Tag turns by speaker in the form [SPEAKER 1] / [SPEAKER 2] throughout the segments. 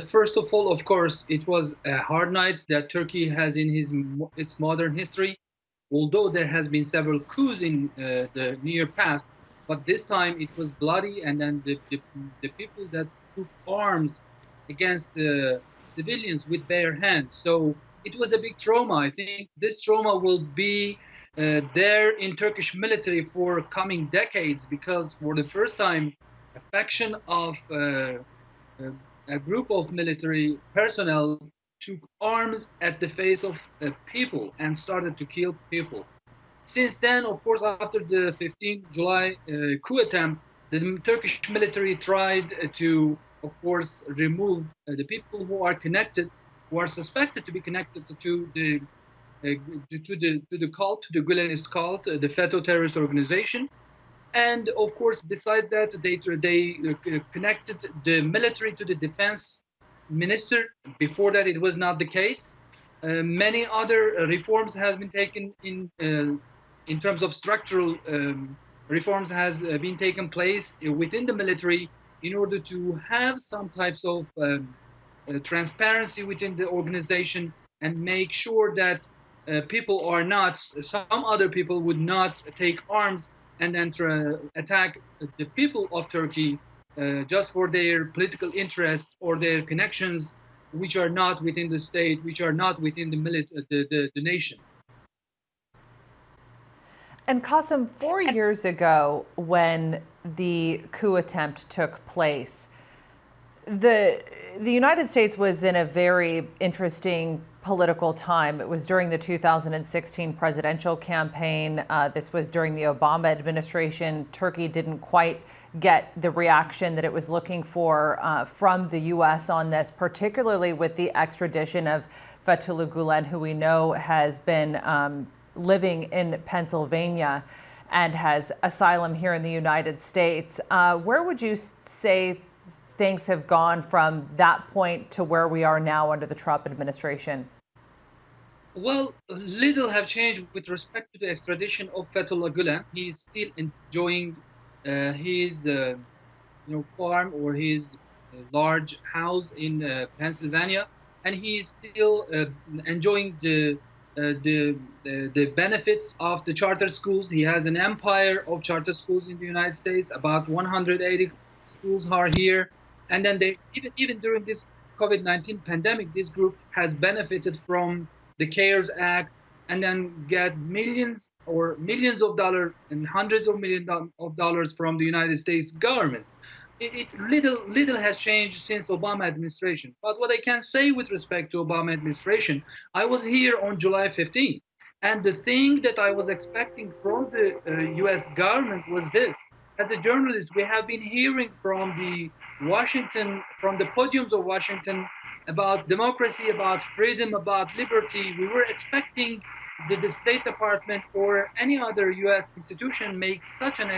[SPEAKER 1] First of all, of course, it was a hard night that Turkey has in its modern history. Although there has been several coups in the near past, but this time it was bloody, and then the people that took arms against civilians with bare hands. So it was a big trauma. I think this trauma will be there in Turkish military for coming decades, because for the first time, a faction of uh, a group of military personnel took arms at the face of people and started to kill people. Since then, of course, after the 15th July coup attempt, the Turkish military tried to, of course, remove the people who are connected, who are suspected to be connected uh, to the cult, to the Gülenist cult, the FETÖ terrorist organization. And of course, besides that, they connected the military to the defense minister. Before that, it was not the case. Many other reforms has been taken in terms of structural reforms has been taken place within the military in order to have some types of transparency within the organization and make sure that people are not, some other people would not take arms and then attack the people of Turkey just for their political interests or their connections, which are not within the state, which are not within the nation.
[SPEAKER 2] And Kasim, 4 years ago, when the coup attempt took place, the United States was in a very interesting political time. It was during the 2016 presidential campaign. This was during the Obama administration. Turkey didn't quite get the reaction that it was looking for from the U.S. on this, particularly with the extradition of Fethullah Gulen, who we know has been living in Pennsylvania and has asylum here in the United States. Where would you say things have gone from that point to where we are now under the Trump administration?
[SPEAKER 1] Well, little have changed with respect to the extradition of Fethullah Gulen. He's still enjoying his farm or his large house in Pennsylvania, and he's still enjoying the benefits of the charter schools. He has an empire of charter schools in the United States. About 180 schools are here, and then they even during this COVID-19 pandemic, this group has benefited from the CARES Act, and then get millions of dollars and hundreds of millions of dollars from the United States government. Little has changed since Obama administration. But what I can say with respect to Obama administration, I was here on July 15th, and the thing that I was expecting from the U.S. government was this. As a journalist, we have been hearing from from the podiums of Washington, about democracy, about freedom, about liberty. We were expecting the State Department or any other U.S. institution make such an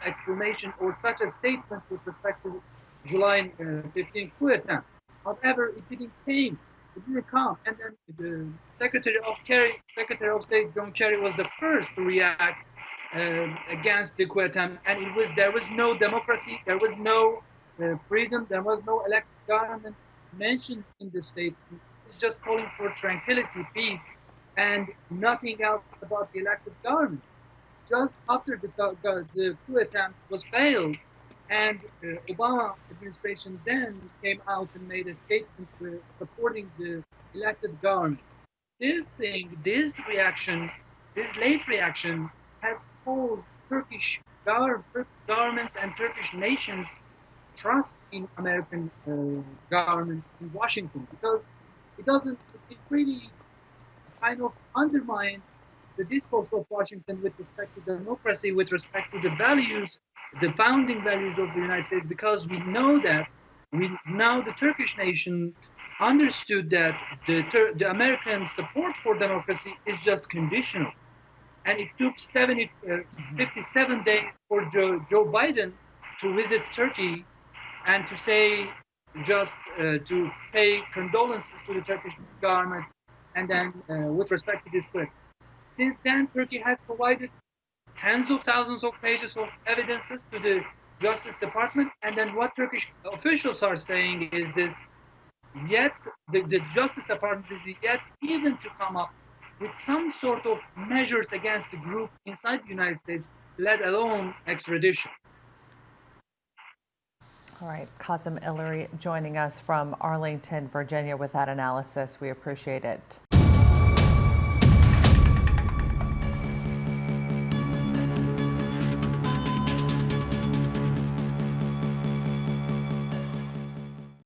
[SPEAKER 1] explanation or such a statement with respect to July 15th coup attempt. However, it didn't came. It didn't come. And then the Secretary of State John Kerry was the first to react against the coup attempt, and there was no democracy, there was no freedom, there was no elected government mentioned in the statement. It's just calling for tranquility, peace, and nothing else about the elected government. Just after the coup attempt was failed, and Obama administration then came out and made a statement supporting the elected government. This reaction, this late reaction, has caused Turkish governments and Turkish nations trust in American government in Washington, because it really kind of undermines the discourse of Washington with respect to democracy, with respect to the values, the founding values of the United States, because now the Turkish nation understood that the American support for democracy is just conditional. And it took 57 days for Joe Biden to visit Turkey and to say, just to pay condolences to the Turkish government, and then with respect to this question. Since then, Turkey has provided tens of thousands of pages of evidences to the Justice Department, and then what Turkish officials are saying is this: yet the Justice Department is yet even to come up with some sort of measures against the group inside the United States, let alone extradition.
[SPEAKER 2] All right, Kasim Ileri joining us from Arlington, Virginia with that analysis. We appreciate it.